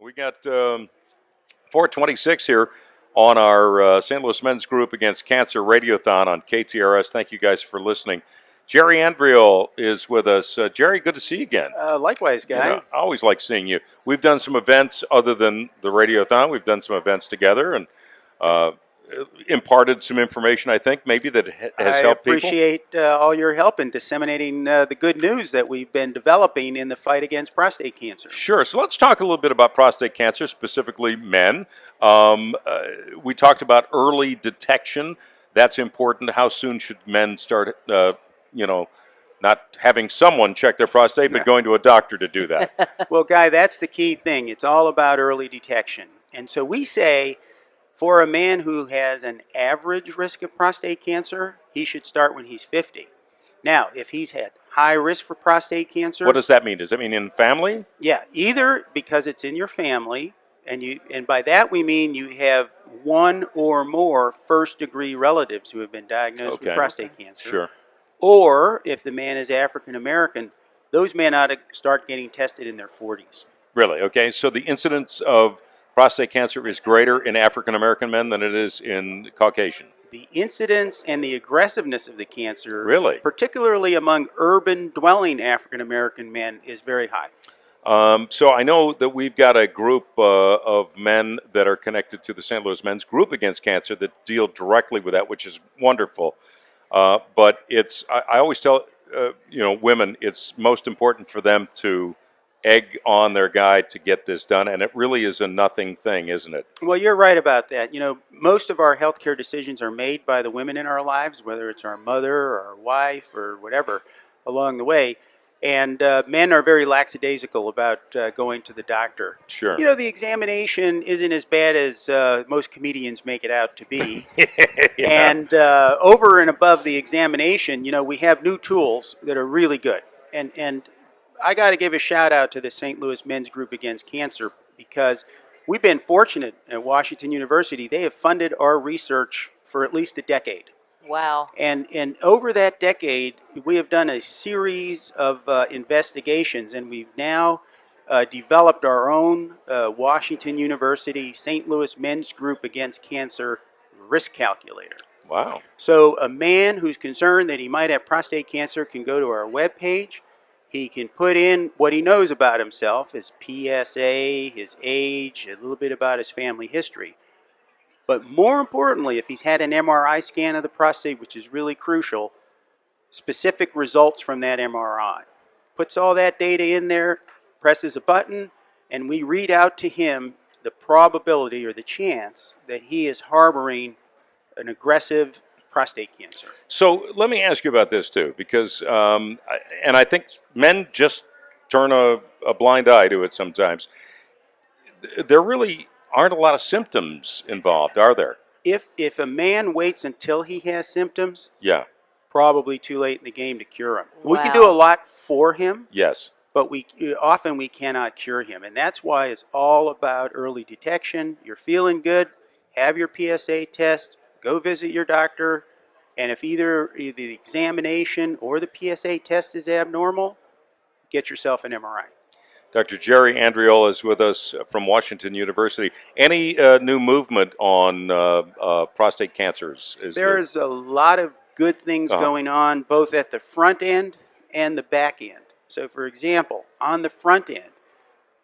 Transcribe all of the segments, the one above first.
We got 426 here on our St. Louis Men's Group Against Cancer Radiothon on KTRS. Thank you guys for listening. Jerry Andriol is with us. Jerry, good to see you again. Likewise, Guy. I always like seeing you. We've done some events other than the Radiothon. We've done some events together and imparted some information, I think, maybe that has helped people. I appreciate all your help in disseminating the good news that we've been developing in the fight against prostate cancer. Sure. So let's talk a little bit about prostate cancer, specifically men. We talked about early detection. That's important. How soon should men start, not having someone check their prostate, but going to a doctor to do that? Well, Guy, that's the key thing. It's all about early detection. And so we say, for a man who has an average risk of prostate cancer, he should start when he's 50. Now, if he's had high risk for prostate cancer... What does that mean? Does that mean in family? Yeah, either because it's in your family, and by that we mean you have one or more first-degree relatives who have been diagnosed with prostate cancer. Sure. Or, if the man is African-American, those men ought to start getting tested in their 40s. Really? Okay, so the incidence of prostate cancer is greater in African-American men than it is in Caucasian. The incidence and the aggressiveness of the cancer, really, particularly among urban-dwelling African-American men, is very high. So I know that we've got a group of men that are connected to the St. Louis Men's Group Against Cancer that deal directly with that, which is wonderful. But I always tell women it's most important for them to egg on their guy to get this done, and it really is a nothing thing, isn't it? Well, you're right about that. Most of our healthcare decisions are made by the women in our lives, whether it's our mother or our wife or whatever along the way. And men are very lackadaisical about going to the doctor. Sure. The examination isn't as bad as most comedians make it out to be. Yeah. And over and above the examination, we have new tools that are really good. And I got to give a shout out to the St. Louis Men's Group Against Cancer because we've been fortunate at Washington University. They have funded our research for at least a decade. Wow. And over that decade, we have done a series of investigations, and we've now developed our own Washington University St. Louis Men's Group Against Cancer risk calculator. Wow. So a man who's concerned that he might have prostate cancer can go to our webpage. He can put in what he knows about himself, his PSA, his age, a little bit about his family history. But more importantly, if he's had an MRI scan of the prostate, which is really crucial, specific results from that MRI. Puts all that data in there, presses a button, and we read out to him the probability or the chance that he is harboring an aggressive prostate cancer. So let me ask you about this too, because, and I think men just turn a blind eye to it sometimes. There really aren't a lot of symptoms involved, are there? If a man waits until he has symptoms, yeah, probably too late in the game to cure him. Wow. We can do a lot for him. Yes. But we cannot cure him. And that's why it's all about early detection. You're feeling good, have your PSA test, go visit your doctor, and if either the examination or the PSA test is abnormal, get yourself an MRI. Dr. Jerry Andriol is with us from Washington University. Any new movement on prostate cancers? There's a lot of good things going on, both at the front end and the back end. So, for example, on the front end,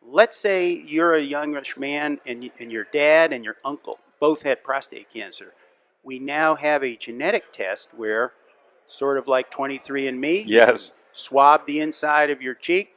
let's say you're a youngish man and your dad and your uncle both had prostate cancer. We now have a genetic test where, sort of like 23andMe, yes, swab the inside of your cheek,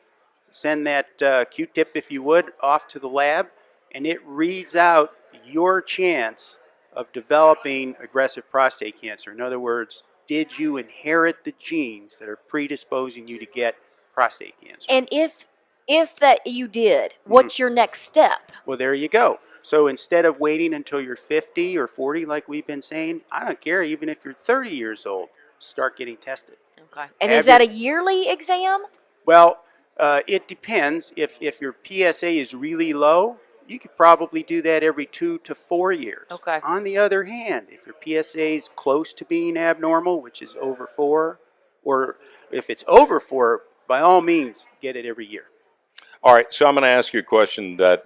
send that Q-tip, if you would, off to the lab, and it reads out your chance of developing aggressive prostate cancer. In other words, did you inherit the genes that are predisposing you to get prostate cancer? And if that you did, what's your next step? Well, there you go. So instead of waiting until you're 50 or 40, like we've been saying, I don't care, even if you're 30 years old, start getting tested. Okay. And is that a yearly exam? Well, it depends. If your PSA is really low, you could probably do that every 2 to 4 years. Okay. On the other hand, if your PSA is close to being abnormal, which is over 4, or if it's over 4, by all means, get it every year. All right, so I'm going to ask you a question that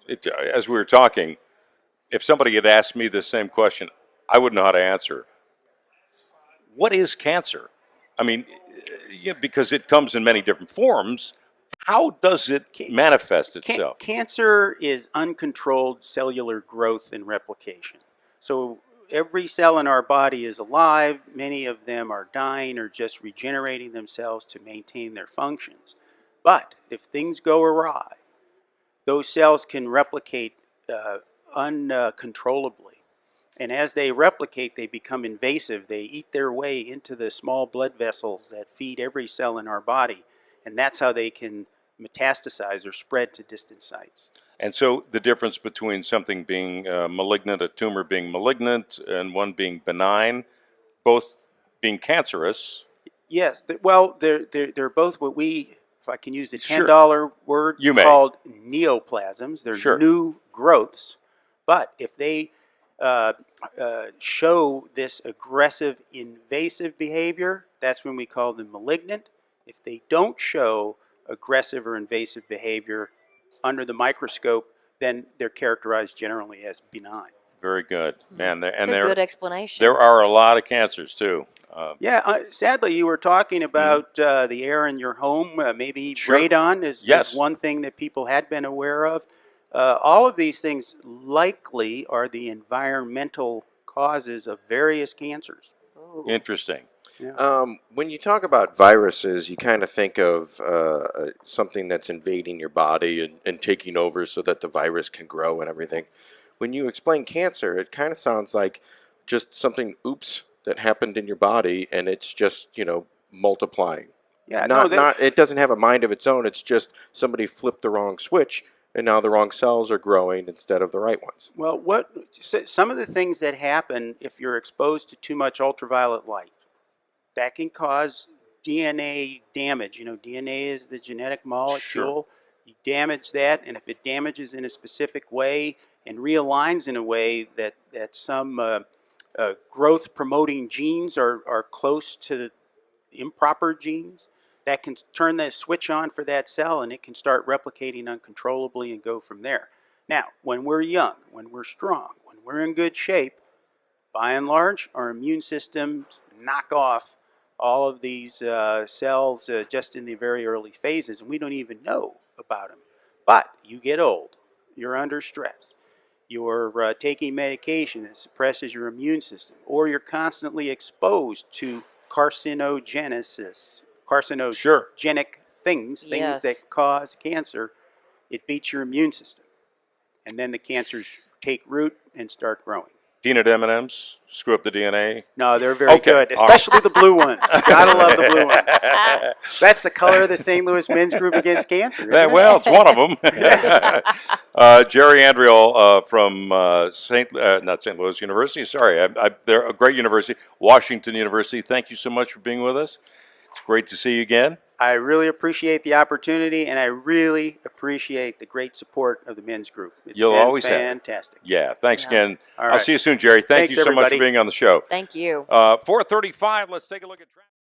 as we were talking, if somebody had asked me this same question, I wouldn't know how to answer. What is cancer? I mean, because it comes in many different forms. How does it manifest itself? Cancer is uncontrolled cellular growth and replication. So every cell in our body is alive. Many of them are dying or just regenerating themselves to maintain their functions. But if things go awry, those cells can replicate uncontrollably. And as they replicate, they become invasive. They eat their way into the small blood vessels that feed every cell in our body. And that's how they can metastasize or spread to distant sites. And so the difference between something being malignant, a tumor being malignant, and one being benign, both being cancerous. Yes, well, they're both what we, if I can use the Sure. $10 word, You may. called neoplasms. They're Sure. new growths. But if they show this aggressive, invasive behavior, that's when we call them malignant. If they don't show aggressive or invasive behavior under the microscope, then they're characterized generally as benign. Very good, man. It's a good explanation. There are a lot of cancers too. Sadly, you were talking about the air in your home. Maybe Sure. radon is one thing that people had been aware of. All of these things likely are the environmental causes of various cancers. Ooh. Interesting. When you talk about viruses, you kind of think of something that's invading your body and taking over so that the virus can grow and everything. When you explain cancer, it kind of sounds like just something, oops, that happened in your body, and it's just, multiplying. Yeah, It doesn't have a mind of its own. It's just somebody flipped the wrong switch, and now the wrong cells are growing instead of the right ones. Well, some of the things that happen if you're exposed to too much ultraviolet light, that can cause DNA damage. DNA is the genetic molecule. Sure. You damage that, and if it damages in a specific way and realigns in a way that some growth-promoting genes are close to improper genes, that can turn the switch on for that cell, and it can start replicating uncontrollably and go from there. Now, when we're young, when we're strong, when we're in good shape, by and large, our immune systems knock off all of these cells just in the very early phases, and we don't even know about them. But you get old, you're under stress, you're taking medication that suppresses your immune system, or you're constantly exposed to carcinogenic things that cause cancer, it beats your immune system. And then the cancers take root and start growing. Peanut M&Ms screw up the DNA? No, they're very good, especially the blue ones. Gotta love the blue ones. That's the color of the St. Louis Men's Group Against Cancer. Well, it's one of them. Jerry Andriol from not St. Louis University. Sorry, they're a great university, Washington University. Thank you so much for being with us. It's great to see you again. I really appreciate the opportunity, and I really appreciate the great support of the men's group. You'll always fantastic. Yeah, thanks again. All right. I'll see you soon, Jerry. Thanks you so much for being on the show. Thank you. 4:35, let's take a look at traffic.